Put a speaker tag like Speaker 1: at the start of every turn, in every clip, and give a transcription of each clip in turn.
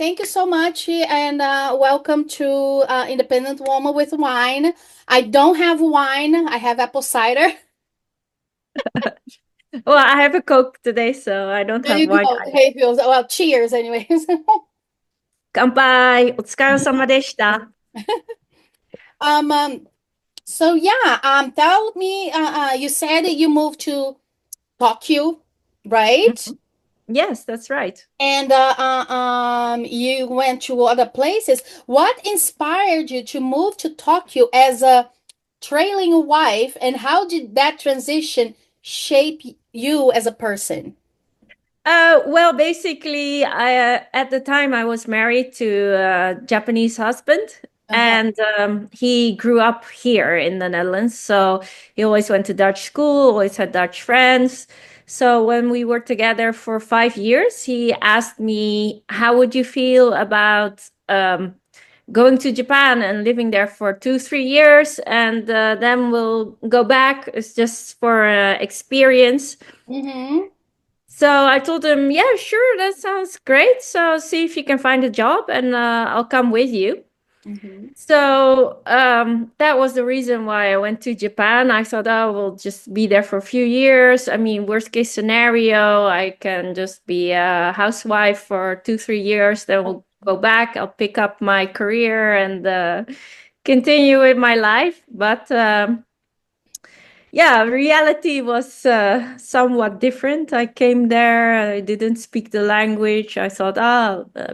Speaker 1: Thank you so much, and welcome to Independent Woman with Wine. I don't have wine. I have apple cider.
Speaker 2: Well, I have a Coke today, so I don't
Speaker 1: There
Speaker 2: have
Speaker 1: you
Speaker 2: wine
Speaker 1: go.
Speaker 2: either.
Speaker 1: Hey, feels well. Cheers, anyways.
Speaker 2: 乾杯! お疲れ様でした.
Speaker 1: um, um. So yeah. Tell me. You said that you moved to Tokyo, right?
Speaker 2: Mhm. Yes, that's right.
Speaker 1: And you went to other places. What inspired you to move to Tokyo as a trailing wife, and how did that transition shape you as a person?
Speaker 2: Well, basically, at the time I was married to a Japanese husband,
Speaker 1: Uh-huh.
Speaker 2: and he grew up here in the Netherlands. So he always went to Dutch school, always had Dutch friends. So when we were together for 5 years, he asked me, "How would you feel about going to Japan and living there for 2, 3 years, and then we'll go back. It's just for experience."
Speaker 1: Mm-hmm.
Speaker 2: So I told him, "Yeah, sure, that sounds great. So see if you can find a job, and I'll come with you."
Speaker 1: Mm-hmm.
Speaker 2: So that was the reason why I went to Japan. I thought, oh, we'll just be there for a few years. I mean, worst case scenario, I can just be a housewife for 2, 3 years. Then we'll go back. I'll pick up my career and continue with my life. But yeah, reality was somewhat different. I came there, I didn't speak the language. I thought,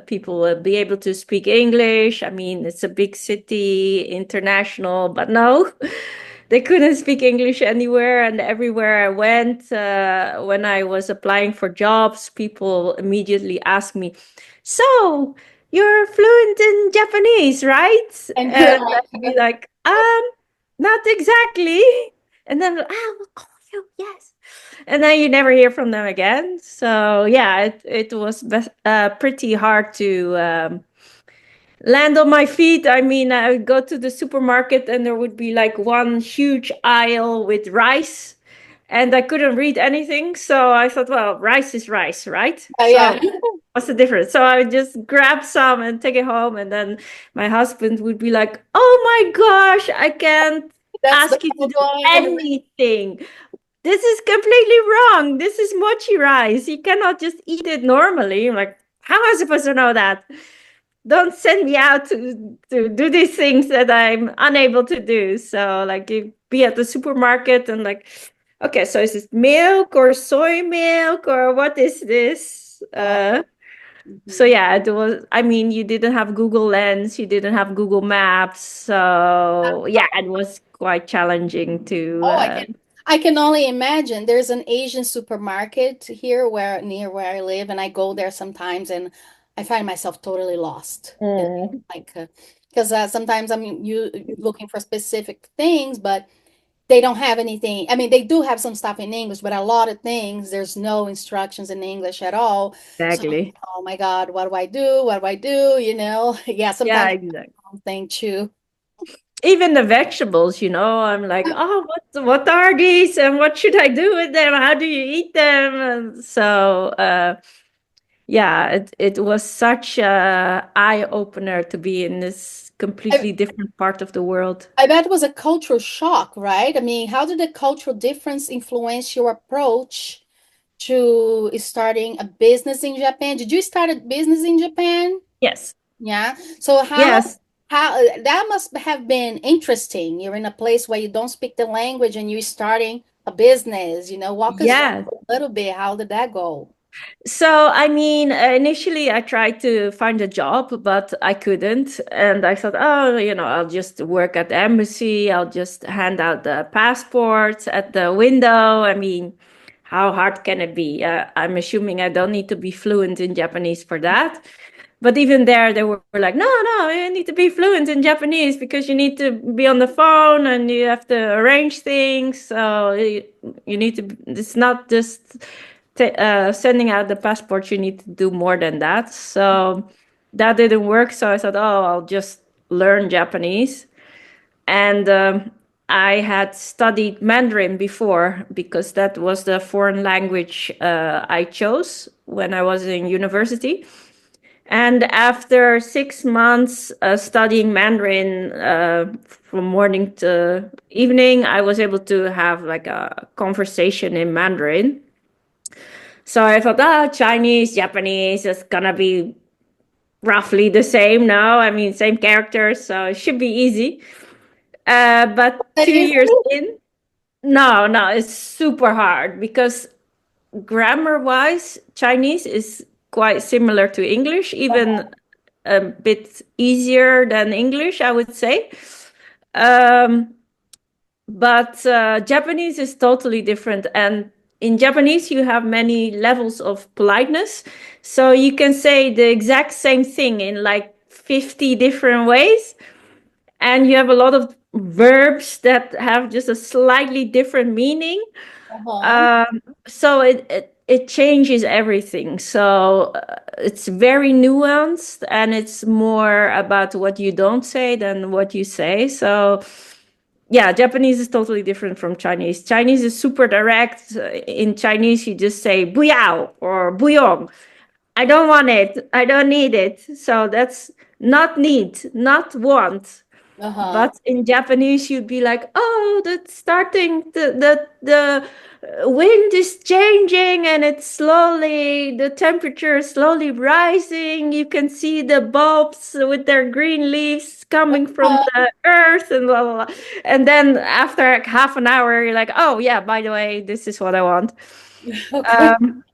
Speaker 2: people will be able to speak English. I mean, it's a big city, international, but no, they couldn't speak English anywhere. And everywhere I went, when I was applying for jobs, people immediately asked me, "So, you're fluent in Japanese, right?"
Speaker 1: And you're
Speaker 2: And I'd
Speaker 1: like,
Speaker 2: be like, not exactly. And then, we'll call you, yes. And then you never hear from them again. So yeah, it was pretty hard to land on my feet. I mean, I would go to the supermarket and there would be like one huge aisle with rice, and I couldn't read anything. So I thought, well, rice is rice, right?
Speaker 1: yeah.
Speaker 2: So what's the difference? So I would just grab some and take it home, and then my husband would be like, "Oh my gosh, I can't
Speaker 1: That's the
Speaker 2: ask you to
Speaker 1: whole
Speaker 2: do
Speaker 1: point.
Speaker 2: anything. This is completely wrong. This is mochi rice. You cannot just eat it normally." I'm like, how am I supposed to know that? Don't send me out to do these things that I'm unable to do. So like you be at the supermarket and like, okay, so is this milk or soy milk or what is this?
Speaker 1: Oh,
Speaker 2: So
Speaker 1: mhm.
Speaker 2: yeah, it was, I mean, you didn't have Google Lens, you didn't have Google Maps. So yeah, it was quite challenging to
Speaker 1: Oh, I can only imagine. There's an Asian supermarket here where near where I live, and I go there sometimes, and I find myself totally lost.
Speaker 2: Mm.
Speaker 1: Like, because sometimes I'm you looking for specific things, but they don't have anything. I mean, they do have some stuff in English, but a lot of things there's no instructions in English at all. So,
Speaker 2: Exactly.
Speaker 1: oh my God, what do I do? What do I do? Yeah,
Speaker 2: Yeah,
Speaker 1: sometimes
Speaker 2: exactly.
Speaker 1: thing too.
Speaker 2: Even the vegetables, I'm like, oh, what are these and what should I do with them? How do you eat them? And so yeah, it was such a eye opener to be in this
Speaker 1: I,
Speaker 2: completely different part of the world.
Speaker 1: I bet it was a cultural shock, right? I mean, how did the cultural difference influence your approach to starting a business in Japan? Did you start a business in Japan?
Speaker 2: Yes.
Speaker 1: Yeah. So
Speaker 2: Yes.
Speaker 1: how that must have been interesting. You're in a place where you don't speak the language and you're starting a business. Walk us
Speaker 2: Yeah.
Speaker 1: through a little bit. How did that go?
Speaker 2: So, I mean, initially I tried to find a job, but I couldn't. And I thought, oh, I'll just work at the embassy. I'll just hand out the passports at the window. I mean, how hard can it be? I'm assuming I don't need to be fluent in Japanese for that. But even there, they were like, no, no, you need to be fluent in Japanese because you need to be on the phone and you have to arrange things. So you need to, it's not just sending out the passport, you need to do more than that. So that didn't work. So I thought, oh, I'll just learn Japanese. And I had studied Mandarin before because that was the foreign language I chose when I was in university. And after 6 months studying Mandarin from morning to evening, I was able to have like a conversation in Mandarin. So I thought, Chinese, Japanese is gonna be roughly the same now. I mean, same characters, so it should be easy. But
Speaker 1: That
Speaker 2: 2 years
Speaker 1: easily?
Speaker 2: in, no, it's super hard because grammar wise, Chinese is quite similar to English, even a bit easier than English, I would say. Um, but Japanese is totally different. And in Japanese, you have many levels of politeness. So you can say the exact same thing in like 50 different ways. And you have a lot of verbs that have just a slightly different meaning.
Speaker 1: Uh-huh.
Speaker 2: So it changes everything. So it's very nuanced and it's more about what you don't say than what you say. So yeah, Japanese is totally different from Chinese. Chinese is super direct. In Chinese, you just say "buyao" or "buyong." I don't want it. I don't need it. So that's not need, not want.
Speaker 1: Uh-huh.
Speaker 2: But in Japanese, you'd be like, "Oh, that's starting. The wind is changing, and it's slowly. The temperature is slowly rising. You can see the bulbs with their green leaves coming from the earth, and blah blah blah." And then after like half an hour, you're like, "Oh yeah, by the way, this is what I want."
Speaker 1: Okay.
Speaker 2: Um,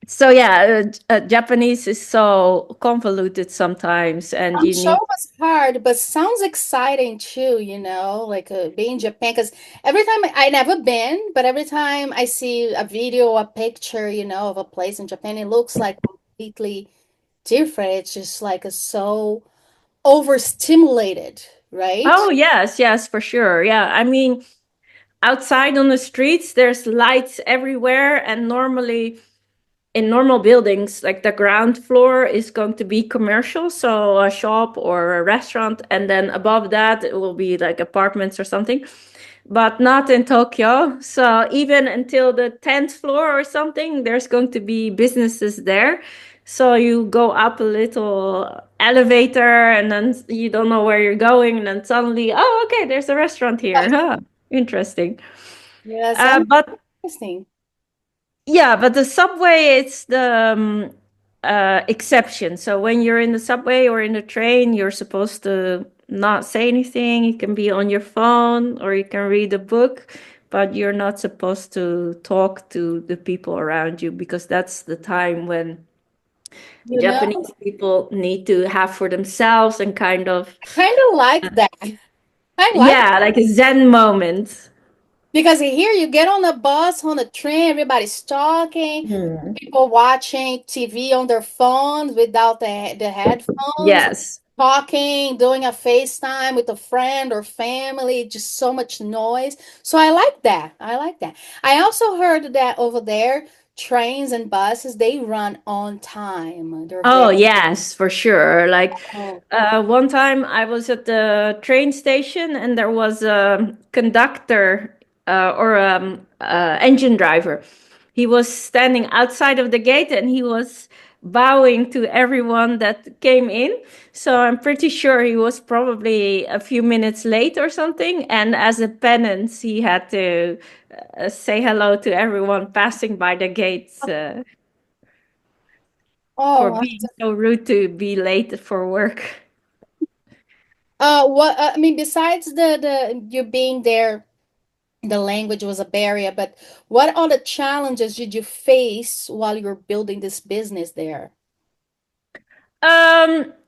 Speaker 2: so yeah, Japanese is so convoluted sometimes, and
Speaker 1: I'm
Speaker 2: you
Speaker 1: sure
Speaker 2: need.
Speaker 1: it was hard, but sounds exciting too, like being in Japan. Because every time I never been, but every time I see a video or a picture, of a place in Japan, it looks like completely different. It's just like a so overstimulated, right?
Speaker 2: Oh yes, yes, for sure. Yeah, I mean, outside on the streets, there's lights everywhere, and normally in normal buildings, like the ground floor is going to be commercial, so a shop or a restaurant, and then above that it will be like apartments or something. But not in Tokyo. So even until the 10th floor or something, there's going to be businesses there. So you go up a little elevator and then you don't know where you're going, and then suddenly, oh, okay, there's a restaurant here. Huh, interesting.
Speaker 1: Yeah, sounds
Speaker 2: But
Speaker 1: interesting.
Speaker 2: yeah, but the subway, it's the exception. So when you're in the subway or in the train, you're supposed to not say anything. You can be on your phone or you can read a book, but you're not supposed to talk to the people around you because that's the time when
Speaker 1: You know,
Speaker 2: Japanese people need to have for themselves and kind of,
Speaker 1: I kind of like that. I like
Speaker 2: yeah, like a Zen moment.
Speaker 1: because here you get on the bus, on the train, everybody's talking,
Speaker 2: Hmm.
Speaker 1: people watching TV on their phones without the headphones,
Speaker 2: Yes.
Speaker 1: talking, doing a FaceTime with a friend or family, just so much noise. So I like that. I like that. I also heard that over there, trains and buses, they run on time. They're
Speaker 2: Oh,
Speaker 1: very
Speaker 2: yes, for sure. Like
Speaker 1: oh,
Speaker 2: one time I was at the train station and there was a conductor or engine driver. He was standing outside of the gate and he was bowing to everyone that came in. So I'm pretty sure he was probably a few minutes late or something. And as a penance, he had to say hello to everyone passing by the gates. For
Speaker 1: oh,
Speaker 2: being so rude to be late for work.
Speaker 1: what I mean, besides the you being there, the language was a barrier, but what other challenges did you face while you were building this business there?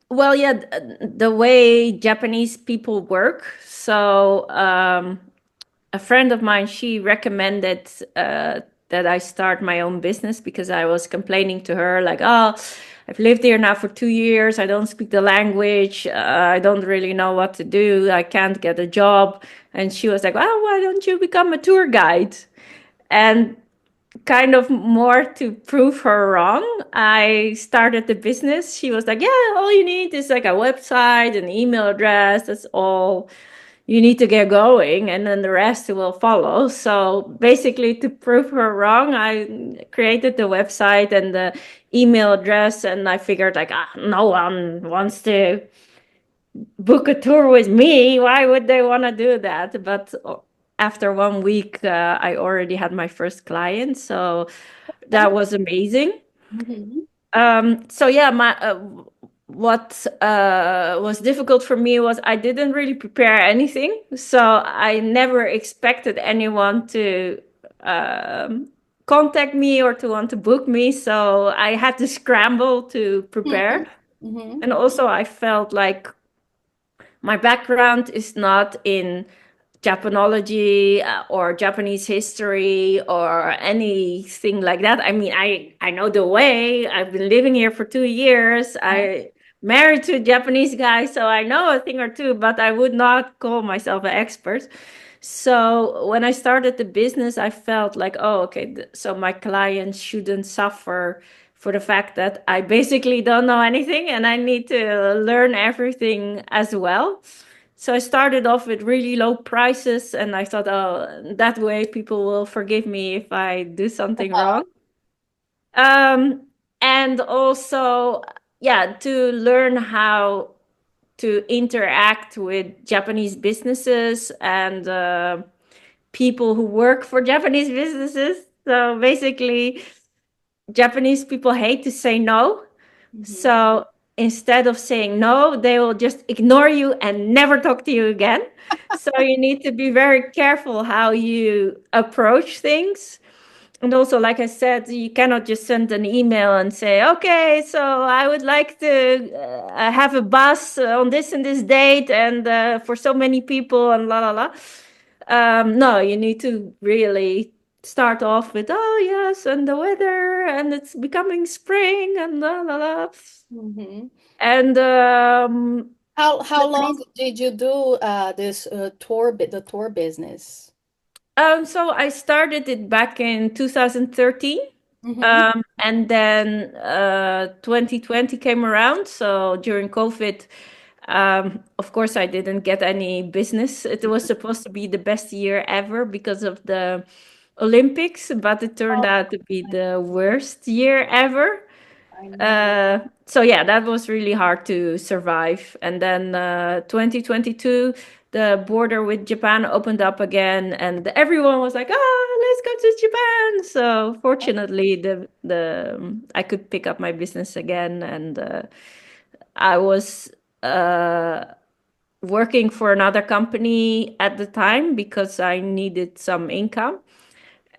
Speaker 2: Well, yeah, the way Japanese people work. So, a friend of mine, she recommended that I start my own business because I was complaining to her, like, oh, I've lived here now for 2 years. I don't speak the language. I don't really know what to do. I can't get a job. And she was like, well, why don't you become a tour guide? And kind of more to prove her wrong, I started the business. She was like, yeah, all you need is like a website, an email address. That's all you need to get going and then the rest will follow. So basically, to prove her wrong, I created the website and the email address, and I figured like, no one wants to book a tour with me. Why would they want to do that? But after 1 week, I already had my first client, so that was amazing.
Speaker 1: Mhm.
Speaker 2: So yeah, my what was difficult for me was I didn't really prepare anything, so I never expected anyone to um, contact me or to want to book me. So I had to scramble to prepare,
Speaker 1: Mhm. Mhm.
Speaker 2: and also I felt like my background is not in Japanology or Japanese history or anything like that. I mean, I know the way. I've been living here for 2 years. I married to a Japanese guy, so I know a thing or two, but I would not call myself an expert. So when I started the business, I felt like, oh, okay, so my clients shouldn't suffer for the fact that I basically don't know anything and I need to learn everything as well. So I started off with really low prices, and I thought, oh, that way people will forgive me if I do something wrong. Um, and also, yeah, to learn how to interact with Japanese businesses and people who work for Japanese businesses. So basically, Japanese people hate to say no.
Speaker 1: Mhm.
Speaker 2: So instead of saying no, they will just ignore you and never talk to you again. So you need to be very careful how you approach things. And also, like I said, you cannot just send an email and say, okay, so I would like to have a bus on this and this date and for so many people and la la la. No, you need to really start off with, oh, yes, and the weather, and it's becoming spring and la la la.
Speaker 1: Mhm.
Speaker 2: And
Speaker 1: How long
Speaker 2: Japanese.
Speaker 1: did you do this the tour business?
Speaker 2: So I started it back in 2013.
Speaker 1: Mhm.
Speaker 2: And then 2020 came around. So during COVID, of course, I didn't get any business. It was supposed to be the best year ever because of the Olympics, but it turned
Speaker 1: Oh,
Speaker 2: out to be the worst year ever.
Speaker 1: I know.
Speaker 2: So yeah, that was really hard to survive. And then 2022, the border with Japan opened up again, and everyone was like, "Ah, let's go to Japan." So fortunately, the I could pick up my business again, and I was uh, working for another company at the time because I needed some income.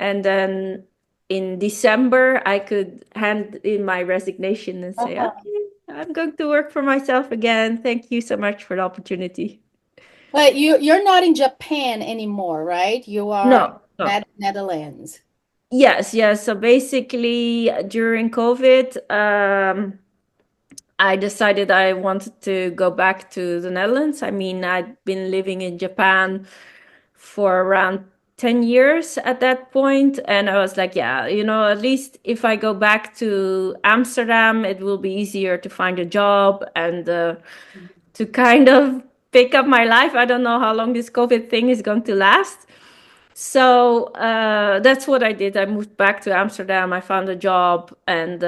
Speaker 2: And then in December, I could hand in my resignation and say,
Speaker 1: Uh-huh.
Speaker 2: okay, I'm going to work for myself again. Thank you so much for the opportunity.
Speaker 1: But you're not in Japan anymore, right? You are in
Speaker 2: No, no.
Speaker 1: Netherlands.
Speaker 2: Yes, yes. So basically, during COVID, I decided I wanted to go back to the Netherlands. I mean, I'd been living in Japan for around 10 years at that point, and I was like, yeah, at least if I go back to Amsterdam, it will be easier to find a job and to kind of pick up my life. I don't know how long this COVID thing is going to last. So that's what I did. I moved back to Amsterdam. I found a job, and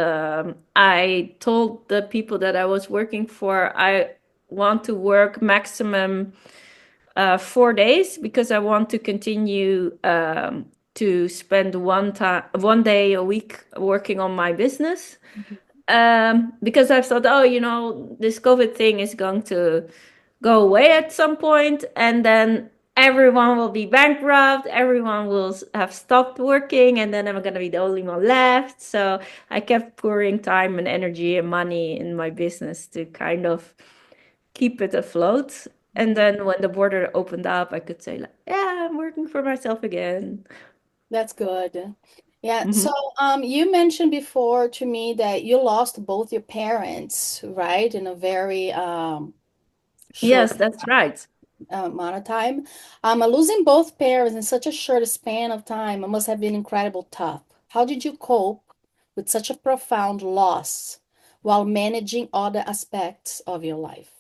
Speaker 2: I told the people that I was working for I want to work maximum 4 days because I want to continue to spend one day a week working on my business. Because I've thought, oh, this COVID thing is going to go away at some point, and then everyone will be bankrupt, everyone will have stopped working, and then I'm going to be the only one left. So I kept pouring time and energy and money in my business to kind of keep it afloat. And then when the border opened up, I could say, like, yeah, I'm working for myself again.
Speaker 1: That's good. Yeah. So,
Speaker 2: Mhm.
Speaker 1: you mentioned before to me that you lost both your parents, right, in a very short
Speaker 2: Yes, that's right.
Speaker 1: amount of time. Losing both parents in such a short span of time must have been incredible tough. How did you cope with such a profound loss while managing other aspects of your life?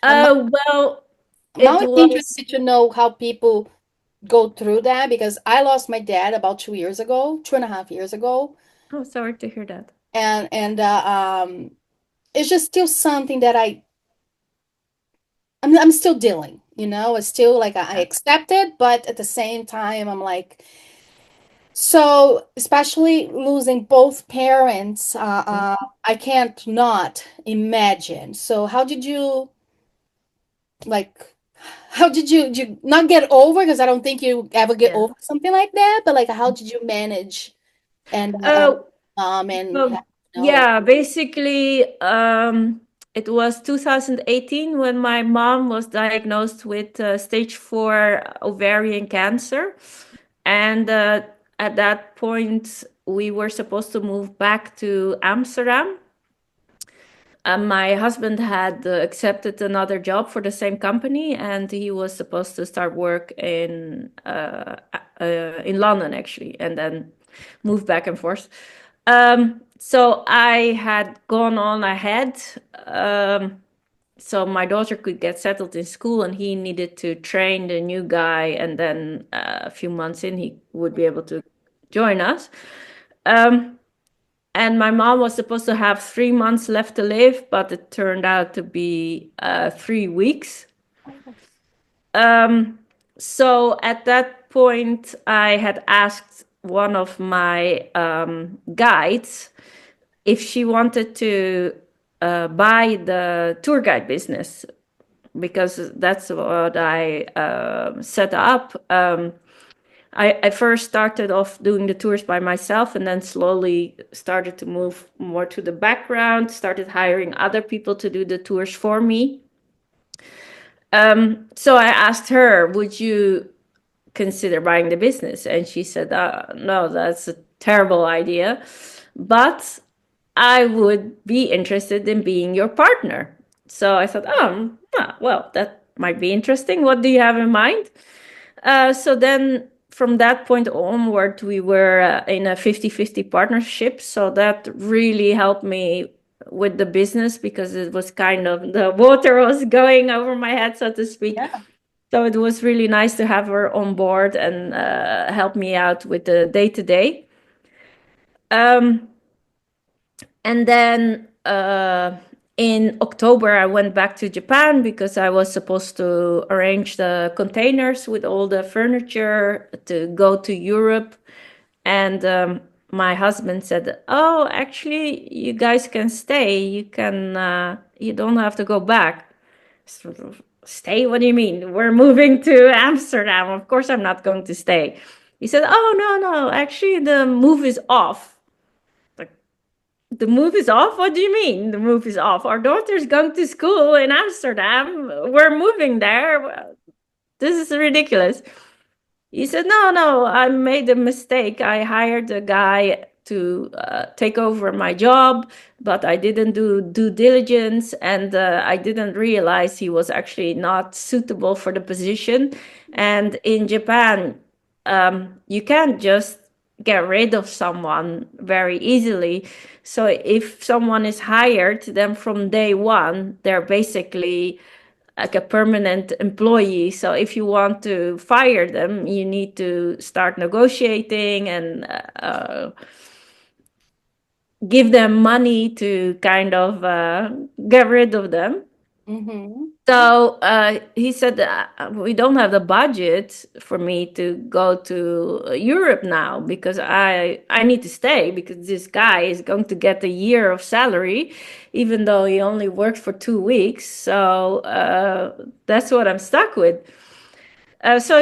Speaker 1: Um,
Speaker 2: Well,
Speaker 1: I'm
Speaker 2: It
Speaker 1: always
Speaker 2: was,
Speaker 1: interested to know how people go through that because I lost my dad about 2 years ago, 2.5 years ago,
Speaker 2: oh, sorry to hear that.
Speaker 1: and it's just still something that I'm still dealing. It's still like I
Speaker 2: Yeah.
Speaker 1: accept it, but at the same time, I'm like, so especially losing both parents, I can't not imagine. So how did you like? How did you not get over? Because I don't think you ever get
Speaker 2: Yeah.
Speaker 1: over something like that. But like, how did you manage and
Speaker 2: Uh,
Speaker 1: and
Speaker 2: well,
Speaker 1: no,
Speaker 2: yeah, basically, it was 2018 when my mom was diagnosed with stage 4 ovarian cancer. And at that point, we were supposed to move back to Amsterdam. My husband had accepted another job for the same company, and he was supposed to start work in London actually, and then move back and forth. So I had gone on ahead, um, so my daughter could get settled in school, and he needed to train the new guy, and then a few months in, he would be able to join us. Um, and my mom was supposed to have 3 months left to live, but it turned out to be 3 weeks. Um, so at that point, I had asked one of my guides if she wanted to buy the tour guide business because that's what I set up. I first started off doing the tours by myself and then slowly started to move more to the background, started hiring other people to do the tours for me. So I asked her, would you consider buying the business? And she said, no, that's a terrible idea. But I would be interested in being your partner. So I thought, well, that might be interesting. What do you have in mind? So then from that point onward, we were in a 50-50 partnership. So that really helped me with the business because it was kind of the water was going over my head, so to speak.
Speaker 1: yeah,
Speaker 2: So it was really nice to have her on board and help me out with the day to day. And then in October, I went back to Japan because I was supposed to arrange the containers with all the furniture to go to Europe. And my husband said, "Oh, actually, you guys can stay. You don't have to go back." Sort of, stay? What do you mean? We're moving to Amsterdam. Of course, I'm not going to stay. He said, "Oh, no, no. Actually, the move is off." Like, the move is off? What do you mean the move is off? Our daughter's going to school in Amsterdam. We're moving there. This is ridiculous. He said, "No, no, I made a mistake. I hired a guy to take over my job, but I didn't do due diligence and I didn't realize he was actually not suitable for the position. And in Japan, you can't just get rid of someone very easily. So if someone is hired, then from day one, they're basically like a permanent employee. So if you want to fire them, you need to start negotiating and give them money to kind of get rid of them.
Speaker 1: mm-hmm.
Speaker 2: So he said, "We don't have the budget for me to go to Europe now because I need to stay because this guy is going to get a year of salary, even though he only worked for 2 weeks. So that's what I'm stuck with. So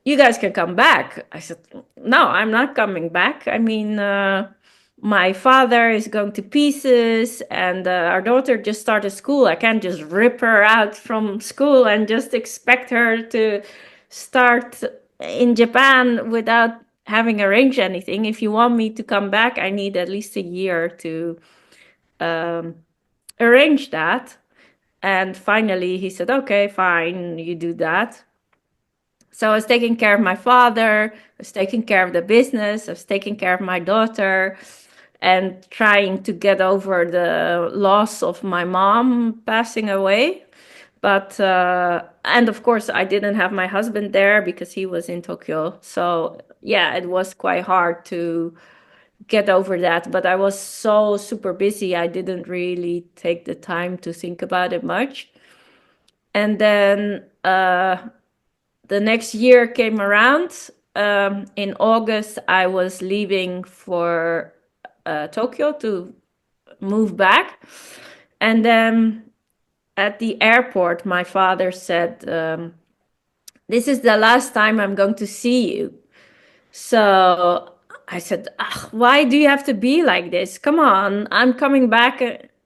Speaker 2: you guys can come back." I said, "No, I'm not coming back. I mean, my father is going to pieces, and our daughter just started school. I can't just rip her out from school and just expect her to start in Japan without having arranged anything. If you want me to come back, I need at least a year to arrange that." And finally, he said, "Okay, fine, you do that." So I was taking care of my father, I was taking care of the business, I was taking care of my daughter, and trying to get over the loss of my mom passing away. But and of course I didn't have my husband there because he was in Tokyo. So yeah, it was quite hard to get over that. But I was so super busy, I didn't really take the time to think about it much. And then the next year came around. In August, I was leaving for Tokyo to move back. And then at the airport, my father said, "This is the last time I'm going to see you." So I said, "Ugh, why do you have to be like this? Come on, I'm coming back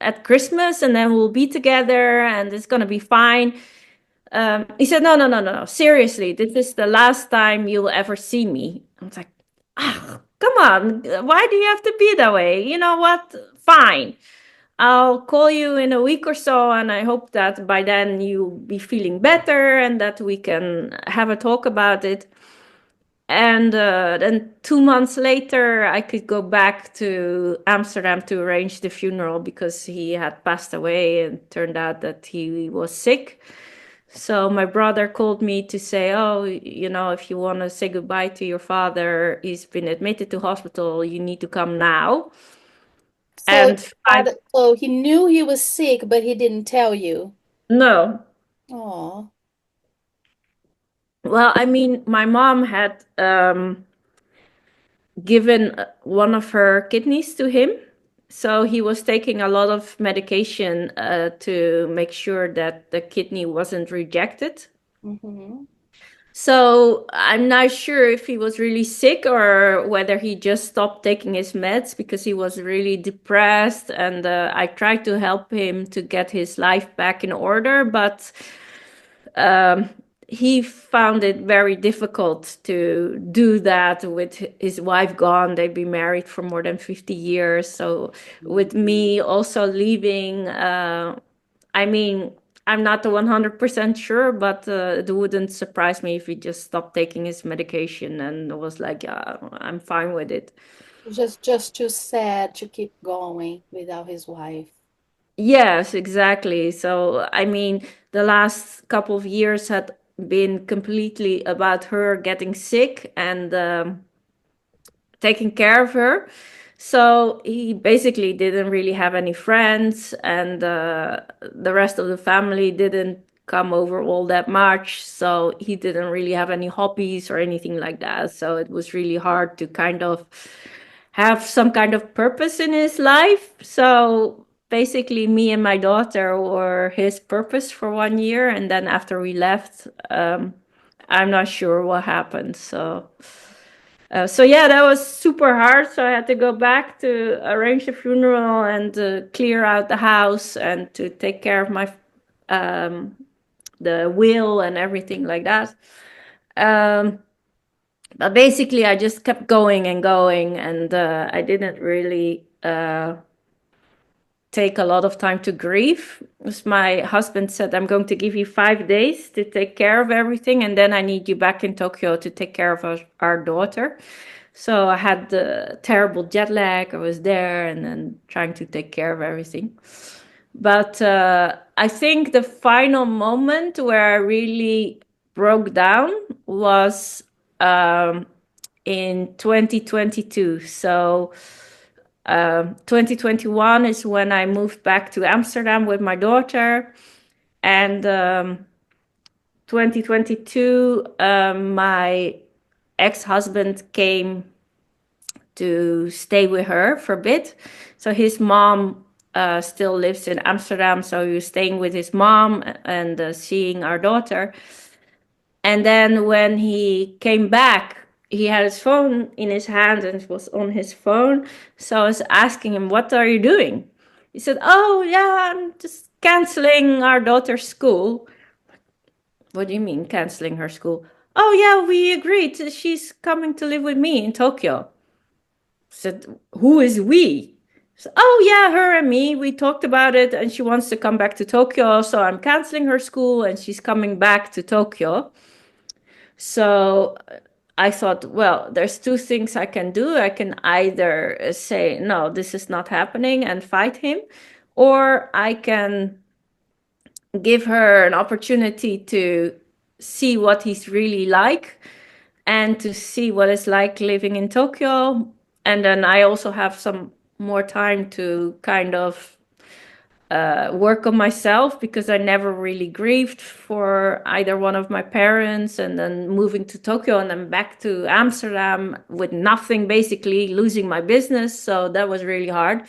Speaker 2: at Christmas and then we'll be together and it's going to be fine." He said, "No, no, no, no, no. Seriously, this is the last time you'll ever see me." I was like, "Ah, come on. Why do you have to be that way? You know what? Fine. I'll call you in a week or so, and I hope that by then you'll be feeling better and that we can have a talk about it." And then 2 months later, I could go back to Amsterdam to arrange the funeral because he had passed away and turned out that he was sick. So my brother called me to say, "Oh, if you want to say goodbye to your father, he's been admitted to hospital. You need to come now."
Speaker 1: So
Speaker 2: And
Speaker 1: so he knew he was sick, but he didn't tell you.
Speaker 2: no,
Speaker 1: Oh.
Speaker 2: well, I mean, my mom had given one of her kidneys to him. So he was taking a lot of medication to make sure that the kidney wasn't rejected.
Speaker 1: Mm-hmm.
Speaker 2: So I'm not sure if he was really sick or whether he just stopped taking his meds because he was really depressed. And I tried to help him to get his life back in order, but um, he found it very difficult to do that with his wife gone. They've been married for more than 50 years. So with me also leaving, I mean, I'm not 100% sure, but it wouldn't surprise me if he just stopped taking his medication and was like, "Yeah, I'm fine with it."
Speaker 1: Just too sad to keep going without his wife.
Speaker 2: Yes, exactly. So, I mean, the last couple of years had been completely about her getting sick and taking care of her. So he basically didn't really have any friends, and the rest of the family didn't come over all that much. So he didn't really have any hobbies or anything like that. So it was really hard to kind of have some kind of purpose in his life. So basically, me and my daughter were his purpose for 1 year. And then after we left, I'm not sure what happened. So yeah, that was super hard. So I had to go back to arrange the funeral and clear out the house and to take care of my um, the will and everything like that. Um, but basically, I just kept going and going, and I didn't really take a lot of time to grieve. Because my husband said, "I'm going to give you 5 days to take care of everything, and then I need you back in Tokyo to take care of our daughter." So I had the terrible jet lag. I was there and then trying to take care of everything. But I think the final moment where I really broke down was in 2022. So 2021 is when I moved back to Amsterdam with my daughter. And 2022, my ex-husband came to stay with her for a bit. So his mom still lives in Amsterdam, so he was staying with his mom and seeing our daughter. And then when he came back, he had his phone in his hand and was on his phone. So I was asking him, "What are you doing?" He said, "Oh, yeah, I'm just canceling our daughter's school." "What do you mean canceling her school?" "Oh, yeah, we agreed. She's coming to live with me in Tokyo." Said, "Who is we?" So, "Oh, yeah, her and me. We talked about it and she wants to come back to Tokyo. So I'm canceling her school and she's coming back to Tokyo." So I thought, well, there's two things I can do. I can either say, "No, this is not happening," and fight him, or I can give her an opportunity to see what he's really like and to see what it's like living in Tokyo. And then I also have some more time to kind of work on myself because I never really grieved for either one of my parents. And then moving to Tokyo and then back to Amsterdam with nothing, basically losing my business. So that was really hard.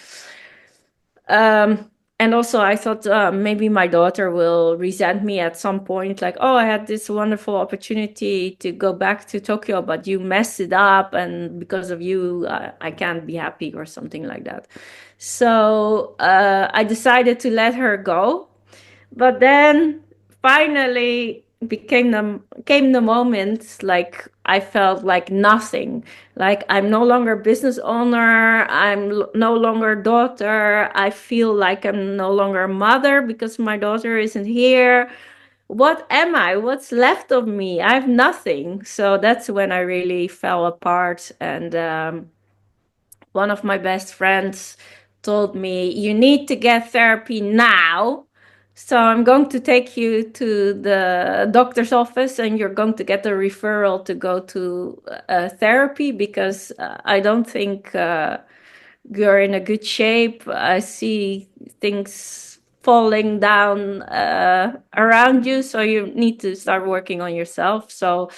Speaker 2: Um, and also, I thought maybe my daughter will resent me at some point, like, oh, I had this wonderful opportunity to go back to Tokyo, but you messed it up, and because of you, I can't be happy or something like that. So I decided to let her go. But then finally became the came the moment like I felt like nothing. Like I'm no longer business owner, no longer daughter. I feel like I'm no longer mother because my daughter isn't here. What am I? What's left of me? I have nothing. So that's when I really fell apart. And one of my best friends told me, you need to get therapy now. So I'm going to take you to the doctor's office and you're going to get a referral to go to therapy because I don't think you're in a good shape. I see things falling down around you. So you need to start working on yourself. So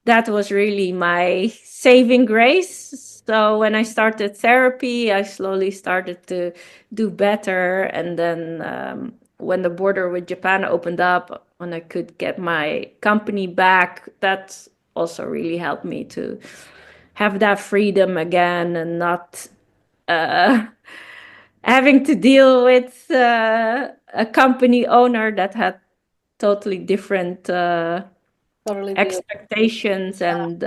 Speaker 2: that was really my saving grace. So when I started therapy, I slowly started to do better. And then when the border with Japan opened up, when I could get my company back, that also really helped me to have that freedom again and not uh, having to deal with a company owner that had totally different
Speaker 1: Totally view.
Speaker 2: expectations and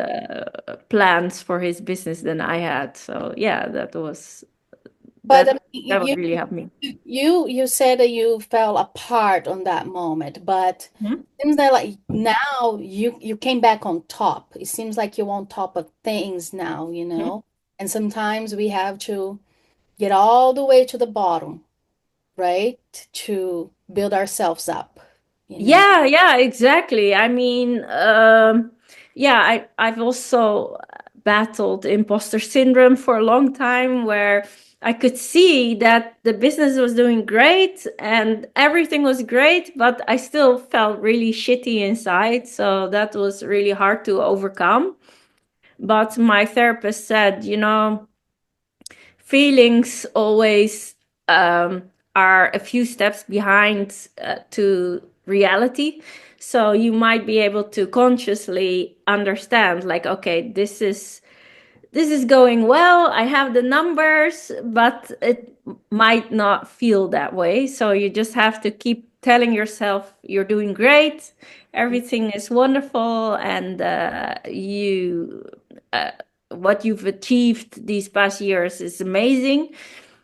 Speaker 2: plans for his business than I had. So yeah,
Speaker 1: But I
Speaker 2: that
Speaker 1: mean,
Speaker 2: would really help me.
Speaker 1: you said that you fell apart on that moment, but
Speaker 2: Mhm.
Speaker 1: seems that like now you came back on top. It seems like you're on top of things now, you
Speaker 2: Mhm.
Speaker 1: know? And sometimes we have to get all the way to the bottom, right? To build ourselves up, you know?
Speaker 2: Yeah, yeah, exactly. I mean, yeah, I've also battled imposter syndrome for a long time where I could see that the business was doing great and everything was great, but I still felt really shitty inside. So that was really hard to overcome. But my therapist said, feelings always are a few steps behind to reality. So you might be able to consciously understand, like, okay, this is going well. I have the numbers, but it might not feel that way. So you just have to keep telling yourself you're doing great, everything is wonderful, and uh, what you've achieved these past years is amazing.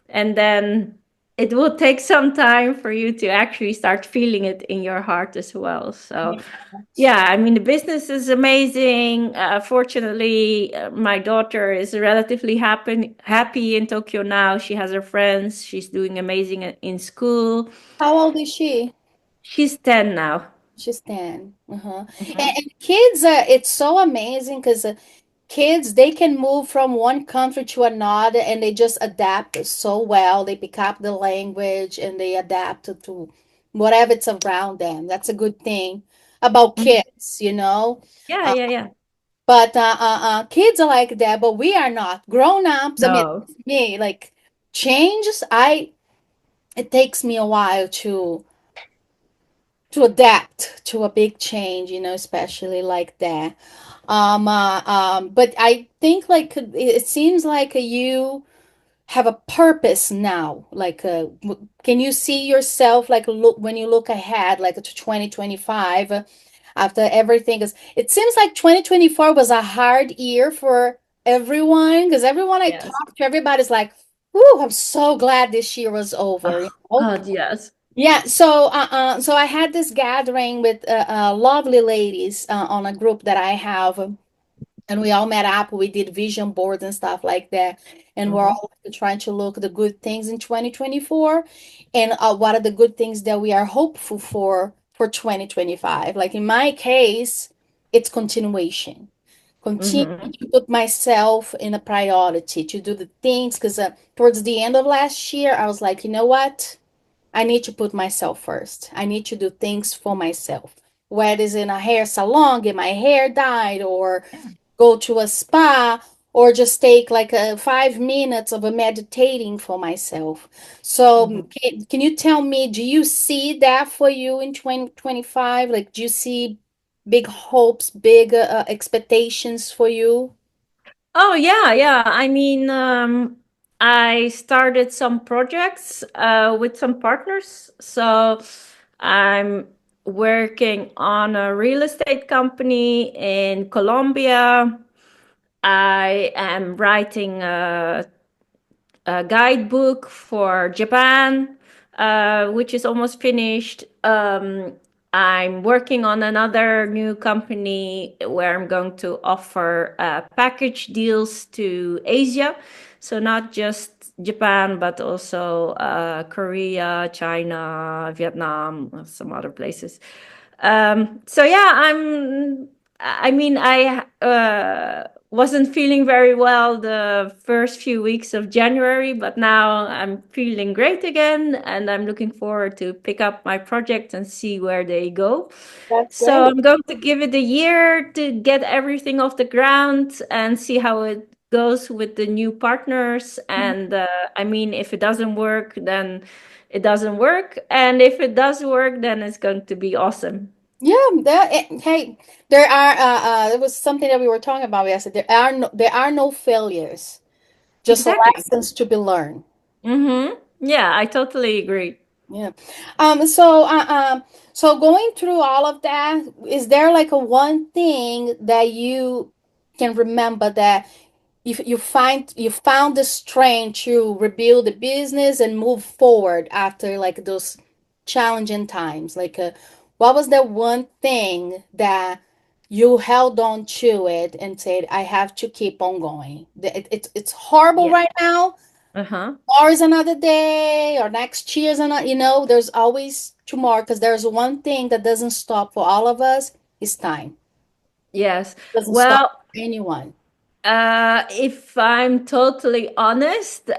Speaker 2: And then it will take some time for you to actually start feeling it in your heart as well. So yeah, I mean, the business is amazing. Fortunately, my daughter is relatively happy in Tokyo now. She has her friends. She's doing amazing in school.
Speaker 1: How old is she?
Speaker 2: She's 10 now.
Speaker 1: She's 10. Uh-huh.
Speaker 2: Mhm.
Speaker 1: And kids, it's so amazing because kids, they can move from one country to another and they just adapt so well. They pick up the language and they adapt to whatever it's around them. That's a good thing about
Speaker 2: Mhm.
Speaker 1: kids, you know.
Speaker 2: Yeah,
Speaker 1: Uh,
Speaker 2: yeah, yeah.
Speaker 1: but kids are like that, but we are not. Grown-ups, I mean,
Speaker 2: No.
Speaker 1: me, like changes, it takes me a while to adapt to a big change, you know, especially like that. But I think like it seems like you have a purpose now. Like, can you see yourself like look when you look ahead, like to 2025, after everything? Because it seems like 2024 was a hard year for everyone. Because everyone I
Speaker 2: Yes.
Speaker 1: talked to, everybody's like, "Whoo, I'm so glad this year was over." You
Speaker 2: Oh,
Speaker 1: know?
Speaker 2: God, yes.
Speaker 1: Yeah, so I had this gathering with lovely ladies on a group that I have. and we all met up. We did vision boards and stuff like that. And we're
Speaker 2: Mhm.
Speaker 1: all trying to look at the good things in 2024 and what are the good things that we are hopeful for 2025. Like in my case, it's continuation. Continue
Speaker 2: Mhm.
Speaker 1: to put myself in a priority to do the things because towards the end of last year, I was like, you know what? I need to put myself first. I need to do things for myself. Whether it's in a hair salon, get my hair dyed, or go to a spa, or just take like 5 minutes of a meditating for myself. So,
Speaker 2: Mhm.
Speaker 1: can you tell me, do you see that for you in 2025? Like, do you see big hopes, big expectations for you?
Speaker 2: Oh yeah, yeah. I mean, I started some projects with some partners. So I'm working on a real estate company in Colombia. I am writing a guidebook for Japan, which is almost finished. I'm working on another new company where I'm going to offer package deals to Asia. So, not just Japan, but also Korea, China, Vietnam, some other places. So yeah, I mean, I wasn't feeling very well the first few weeks of January, but now I'm feeling great again, and I'm looking forward to pick up my project and see where they go.
Speaker 1: That's
Speaker 2: So
Speaker 1: great.
Speaker 2: I'm going to give it a year to get everything off the ground and see how it goes with the new partners. And I mean, if it doesn't work, then it doesn't work, and if it does work, then it's going to be awesome.
Speaker 1: Yeah, hey, there are there was something that we were talking about yesterday. There are no failures, just
Speaker 2: Exactly.
Speaker 1: lessons to be learned.
Speaker 2: Mm-hmm. Yeah, I totally agree.
Speaker 1: Yeah. So going through all of that, is there like a one thing that you can remember that you found the strength to rebuild the business and move forward after like those challenging times? Like, what was that one thing that you held on to it and said, I have to keep on going? It's horrible
Speaker 2: Yeah.
Speaker 1: right now.
Speaker 2: Uh-huh.
Speaker 1: Tomorrow is another day, or next year's another, there's always tomorrow because there's one thing that doesn't stop for all of us is time.
Speaker 2: Yes.
Speaker 1: Doesn't stop
Speaker 2: Well,
Speaker 1: for anyone.
Speaker 2: if I'm totally honest,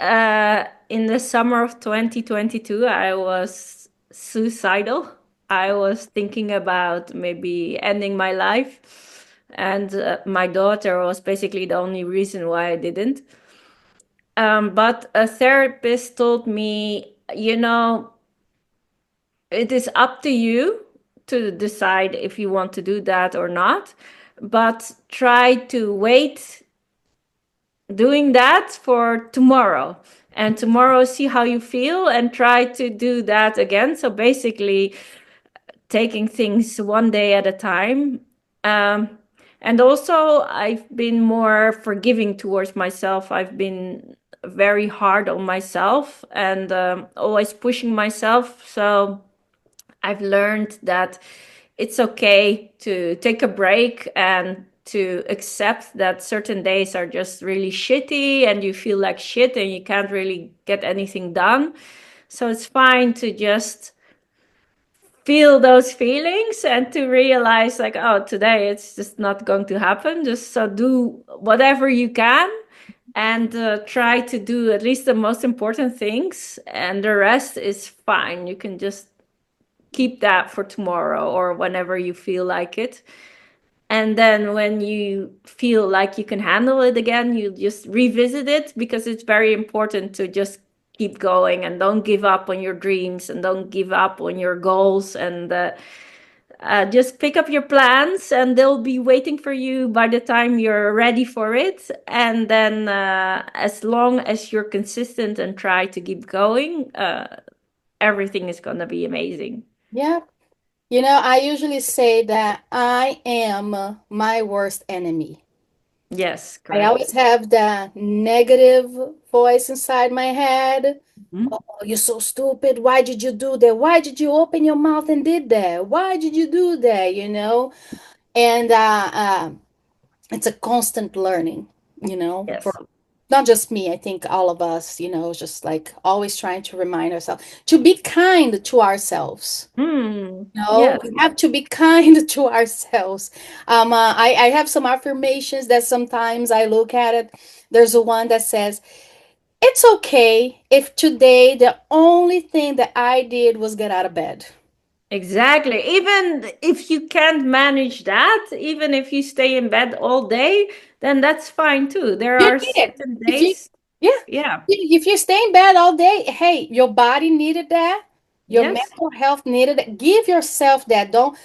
Speaker 2: in the summer of 2022, I was suicidal. I was thinking about maybe ending my life. And my daughter was basically the only reason why I didn't. But a therapist told me, it is up to you to decide if you want to do that or not, but try to wait doing that for tomorrow, and tomorrow see how you feel and try to do that again. So basically taking things one day at a time. um, and also I've been more forgiving towards myself. I've been very hard on myself and always pushing myself. So I've learned that it's okay to take a break and to accept that certain days are just really shitty and you feel like shit and you can't really get anything done. So it's fine to just feel those feelings and to realize, like, oh, today it's just not going to happen. Just so do whatever you can and try to do at least the most important things, and the rest is fine. You can just keep that for tomorrow or whenever you feel like it. And then when you feel like you can handle it again, you just revisit it, because it's very important to just keep going and don't give up on your dreams and don't give up on your goals. And just pick up your plans and they'll be waiting for you by the time you're ready for it. And then as long as you're consistent and try to keep going, everything is going to be amazing.
Speaker 1: Yeah. I usually say that I am my worst enemy.
Speaker 2: Yes,
Speaker 1: I
Speaker 2: correct.
Speaker 1: always have that negative voice inside my head.
Speaker 2: Mhm.
Speaker 1: Oh, you're so stupid. Why did you do that? Why did you open your mouth and did that? Why did you do that? And it's a constant learning, for
Speaker 2: Yes.
Speaker 1: not just me, I think all of us, just like always trying to remind ourselves to be kind to ourselves. No,
Speaker 2: Yes.
Speaker 1: we have to be kind to ourselves. I have some affirmations that sometimes I look at it. There's a one that says, it's okay if today the only thing that I did was get out of bed.
Speaker 2: Exactly. Even if you can't manage that, even if you stay in bed all day, then that's fine too. There
Speaker 1: You
Speaker 2: are
Speaker 1: did it.
Speaker 2: certain
Speaker 1: If you,
Speaker 2: days.
Speaker 1: yeah,
Speaker 2: Yeah.
Speaker 1: if you stay in bed all day, hey, your body needed that. Your
Speaker 2: Yes.
Speaker 1: mental health needed it. Give yourself that. Don't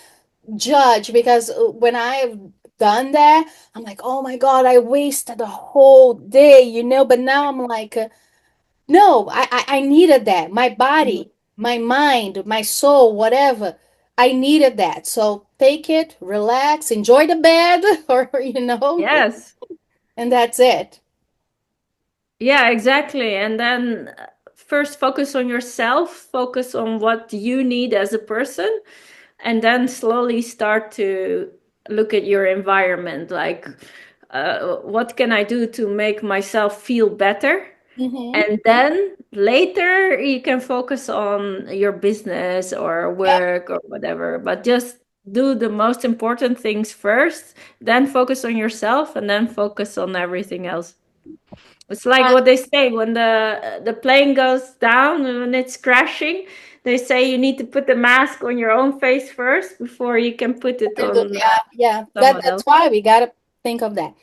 Speaker 1: judge because when I've done that, I'm like, oh my God, I wasted a whole day. But now I'm like, no, I needed that. My
Speaker 2: Mhm.
Speaker 1: body, my mind, my soul, whatever. I needed that. So take it, relax, enjoy the bed, or.
Speaker 2: Yes.
Speaker 1: And that's it.
Speaker 2: Yeah, exactly. And then first focus on yourself, focus on what you need as a person, and then slowly start to look at your environment. Like, what can I do to make myself feel better?
Speaker 1: Mm-hmm.
Speaker 2: And then later you can focus on your business or work or whatever. But just do the most important things first, then focus on yourself, and then focus on everything else. It's like what they say when the plane goes down and when it's crashing, they say you need to put the mask on your own face first before you can put it
Speaker 1: And
Speaker 2: on
Speaker 1: yeah, yeah.
Speaker 2: someone
Speaker 1: That's
Speaker 2: else.
Speaker 1: why we gotta think of that.